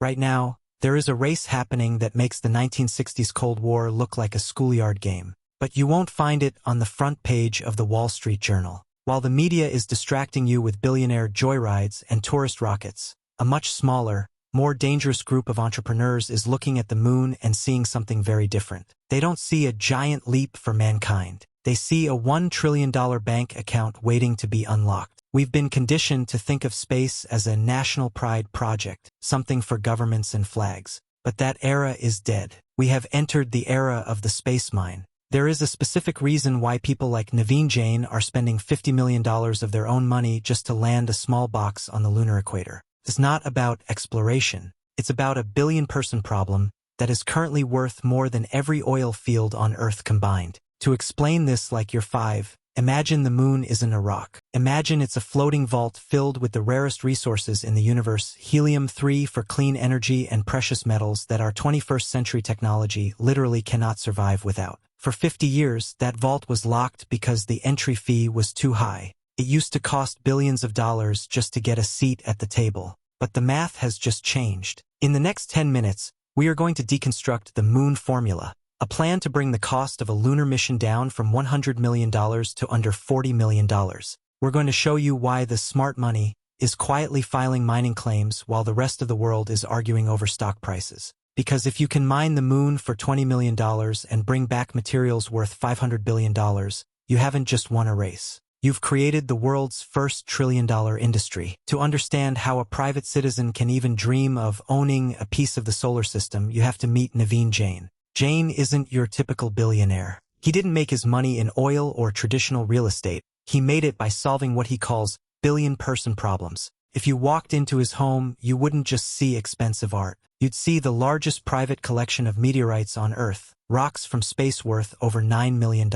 Right now, there is a race happening that makes the 1960s Cold War look like a schoolyard game. But you won't find it on the front page of the Wall Street Journal. While the media is distracting you with billionaire joyrides and tourist rockets, a much smaller, more dangerous group of entrepreneurs is looking at the moon and seeing something very different. They don't see a giant leap for mankind. They see a $1 trillion bank account waiting to be unlocked. We've been conditioned to think of space as a national pride project, something for governments and flags. But that era is dead. We have entered the era of the space mine. There is a specific reason why people like Naveen Jain are spending $50 million of their own money just to land a small box on the lunar equator. It's not about exploration. It's about a billion-person problem that is currently worth more than every oil field on Earth combined. To explain this like you're 5, imagine the moon isn't a rock. Imagine it's a floating vault filled with the rarest resources in the universe, helium-3 for clean energy and precious metals that our 21st century technology literally cannot survive without. For 50 years, that vault was locked because the entry fee was too high. It used to cost billions of dollars just to get a seat at the table. But the math has just changed. In the next 10 minutes, we are going to deconstruct the moon formula, a plan to bring the cost of a lunar mission down from $100 million to under $40 million. We're going to show you why the smart money is quietly filing mining claims while the rest of the world is arguing over stock prices. Because if you can mine the moon for $20 million and bring back materials worth $500 billion, you haven't just won a race. You've created the world's first trillion-dollar industry. To understand how a private citizen can even dream of owning a piece of the solar system, you have to meet Naveen Jain. Jain isn't your typical billionaire. He didn't make his money in oil or traditional real estate. He made it by solving what he calls billion-person problems. If you walked into his home, you wouldn't just see expensive art. You'd see the largest private collection of meteorites on Earth, rocks from space worth over $9 million.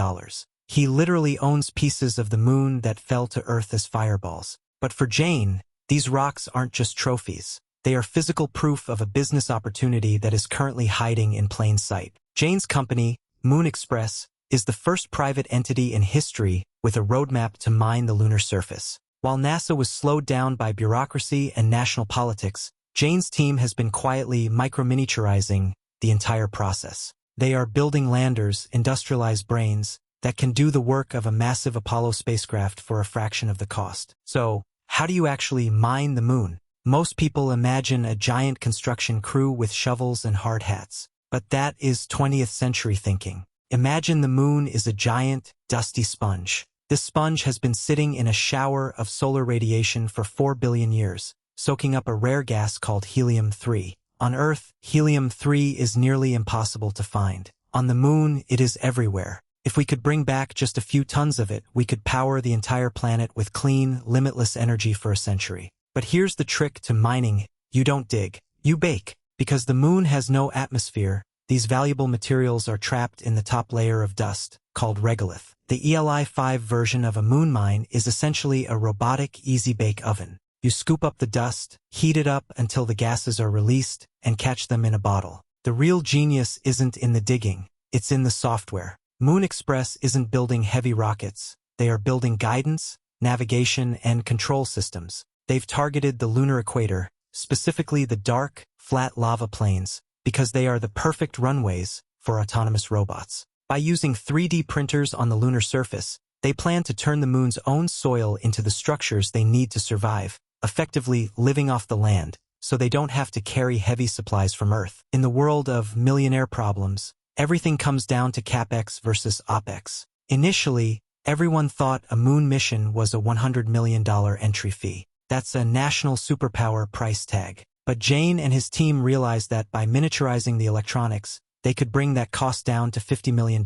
He literally owns pieces of the moon that fell to Earth as fireballs. But for Jain, these rocks aren't just trophies. They are physical proof of a business opportunity that is currently hiding in plain sight. Jain's company, Moon Express, is the first private entity in history with a roadmap to mine the lunar surface. While NASA was slowed down by bureaucracy and national politics, Jain's team has been quietly micro-miniaturizing the entire process. They are building landers, industrialized brains, that can do the work of a massive Apollo spacecraft for a fraction of the cost. So, how do you actually mine the moon? Most people imagine a giant construction crew with shovels and hard hats. But that is 20th century thinking. Imagine the moon is a giant, dusty sponge. This sponge has been sitting in a shower of solar radiation for 4 billion years, soaking up a rare gas called helium-3. On Earth, helium-3 is nearly impossible to find. On the moon, it is everywhere. If we could bring back just a few tons of it, we could power the entire planet with clean, limitless energy for a century. But here's the trick to mining. You don't dig, you bake. Because the moon has no atmosphere, these valuable materials are trapped in the top layer of dust, called regolith. The ELI-5 version of a moon mine is essentially a robotic easy-bake oven. You scoop up the dust, heat it up until the gases are released, and catch them in a bottle. The real genius isn't in the digging, it's in the software. Moon Express isn't building heavy rockets. They are building guidance, navigation, and control systems. They've targeted the lunar equator, specifically the dark, flat lava plains, because they are the perfect runways for autonomous robots. By using 3D printers on the lunar surface, they plan to turn the moon's own soil into the structures they need to survive, effectively living off the land, so they don't have to carry heavy supplies from Earth. In the world of millionaire problems, everything comes down to CapEx versus OpEx. Initially, everyone thought a moon mission was a $100 million entry fee. That's a national superpower price tag. But Jain and his team realized that by miniaturizing the electronics, they could bring that cost down to $50 million,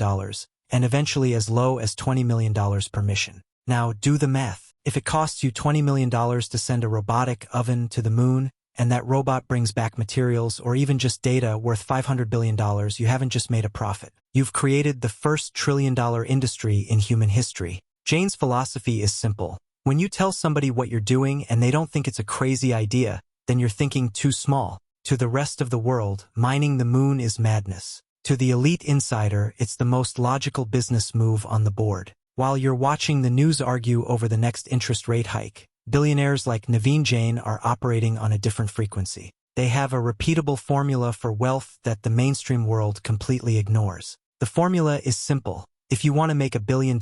and eventually as low as $20 million per mission. Now, do the math. If it costs you $20 million to send a robotic oven to the moon, and that robot brings back materials or even just data worth $500 billion, you haven't just made a profit. You've created the first trillion-dollar industry in human history. Jain's philosophy is simple. When you tell somebody what you're doing and they don't think it's a crazy idea, then you're thinking too small. To the rest of the world, mining the moon is madness. To the elite insider, it's the most logical business move on the board. While you're watching the news argue over the next interest rate hike, billionaires like Naveen Jain are operating on a different frequency. They have a repeatable formula for wealth that the mainstream world completely ignores. The formula is simple. If you want to make $1 billion,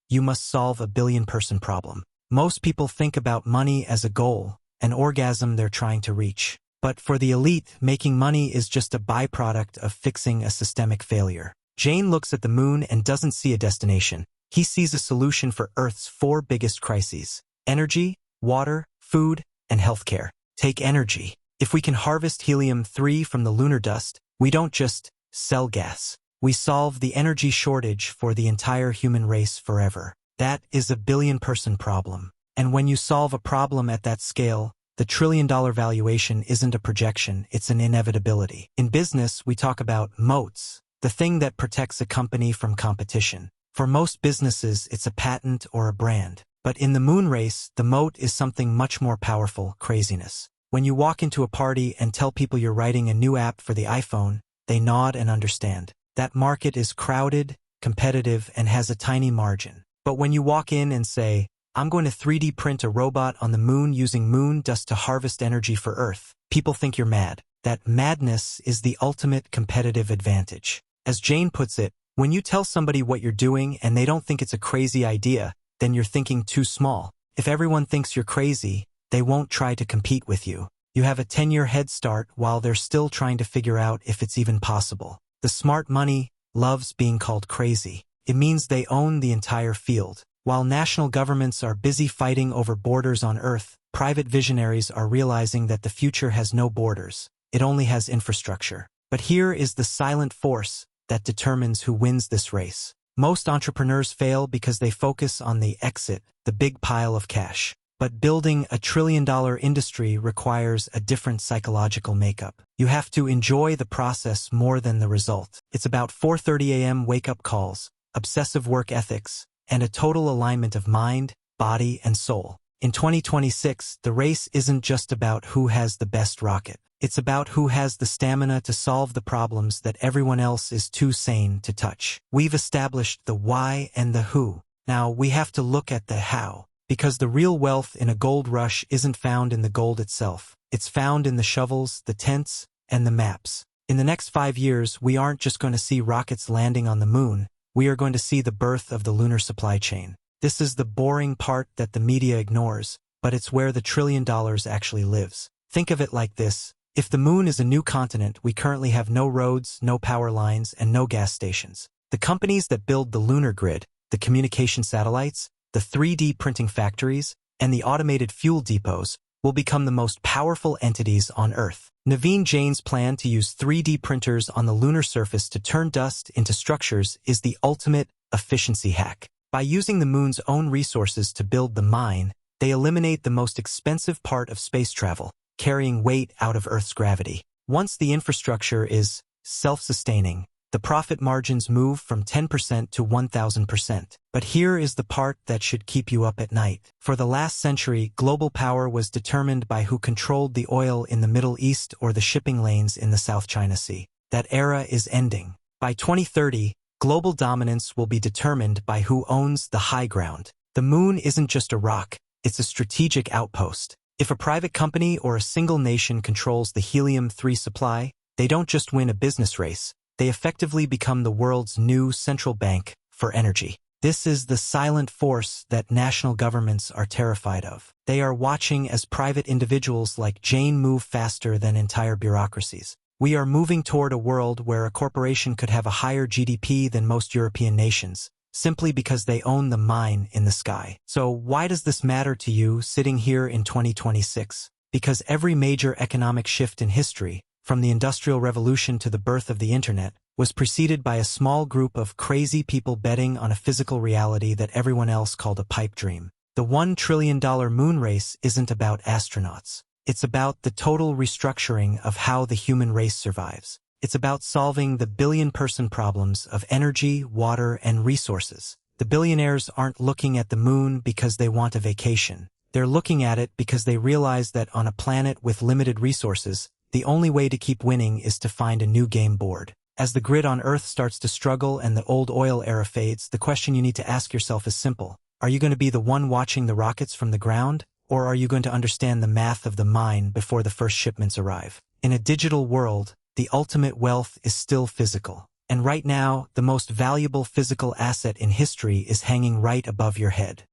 you must solve a billion-person problem. Most people think about money as a goal, an orgasm they're trying to reach. But for the elite, making money is just a byproduct of fixing a systemic failure. Jane looks at the moon and doesn't see a destination. He sees a solution for Earth's 4 biggest crises: energy, water, food, and healthcare. Take energy. If we can harvest helium-3 from the lunar dust, we don't just sell gas. We solve the energy shortage for the entire human race forever. That is a billion-person problem. And when you solve a problem at that scale, the trillion-dollar valuation isn't a projection, it's an inevitability. In business, we talk about moats, the thing that protects a company from competition. For most businesses, it's a patent or a brand. But in the moon race, the moat is something much more powerful: craziness. When you walk into a party and tell people you're writing a new app for the iPhone, they nod and understand. That market is crowded, competitive, and has a tiny margin. But when you walk in and say, "I'm going to 3D print a robot on the moon using moon dust to harvest energy for Earth," people think you're mad. That madness is the ultimate competitive advantage. As Jane puts it, when you tell somebody what you're doing and they don't think it's a crazy idea, then you're thinking too small. If everyone thinks you're crazy, they won't try to compete with you. You have a 10-year head start while they're still trying to figure out if it's even possible. The smart money loves being called crazy. It means they own the entire field. While national governments are busy fighting over borders on Earth, private visionaries are realizing that the future has no borders. It only has infrastructure. But here is the silent force that determines who wins this race. Most entrepreneurs fail because they focus on the exit, the big pile of cash. But building a trillion-dollar industry requires a different psychological makeup. You have to enjoy the process more than the result. It's about 4:30 a.m. wake-up calls, obsessive work ethics, and a total alignment of mind, body, and soul. In 2026, the race isn't just about who has the best rocket. It's about who has the stamina to solve the problems that everyone else is too sane to touch. We've established the why and the who. Now we have to look at the how. Because the real wealth in a gold rush isn't found in the gold itself. It's found in the shovels, the tents, and the maps. In the next 5 years, we aren't just going to see rockets landing on the moon. We are going to see the birth of the lunar supply chain. This is the boring part that the media ignores, but it's where the $1 trillion actually lives. Think of it like this. If the moon is a new continent, we currently have no roads, no power lines, and no gas stations. The companies that build the lunar grid, the communication satellites, the 3D printing factories, and the automated fuel depots will become the most powerful entities on Earth. Naveen Jain's plan to use 3D printers on the lunar surface to turn dust into structures is the ultimate efficiency hack. By using the moon's own resources to build the mine, they eliminate the most expensive part of space travel, carrying weight out of Earth's gravity. Once the infrastructure is self-sustaining, the profit margins move from 10% to 1,000%. But here is the part that should keep you up at night. For the last century, global power was determined by who controlled the oil in the Middle East or the shipping lanes in the South China Sea. That era is ending. By 2030, global dominance will be determined by who owns the high ground. The moon isn't just a rock, it's a strategic outpost. If a private company or a single nation controls the helium-3 supply, they don't just win a business race. They effectively become the world's new central bank for energy. This is the silent force that national governments are terrified of. They are watching as private individuals like Jane move faster than entire bureaucracies. We are moving toward a world where a corporation could have a higher GDP than most European nations, simply because they own the mine in the sky. So why does this matter to you sitting here in 2026? Because every major economic shift in history, from the Industrial Revolution to the birth of the Internet, was preceded by a small group of crazy people betting on a physical reality that everyone else called a pipe dream. The $1 trillion moon race isn't about astronauts. It's about the total restructuring of how the human race survives. It's about solving the billion-person problems of energy, water, and resources. The billionaires aren't looking at the moon because they want a vacation. They're looking at it because they realize that on a planet with limited resources, the only way to keep winning is to find a new game board. As the grid on Earth starts to struggle and the old oil era fades, the question you need to ask yourself is simple. Are you going to be the one watching the rockets from the ground, or are you going to understand the math of the mine before the first shipments arrive? In a digital world, the ultimate wealth is still physical. And right now, the most valuable physical asset in history is hanging right above your head.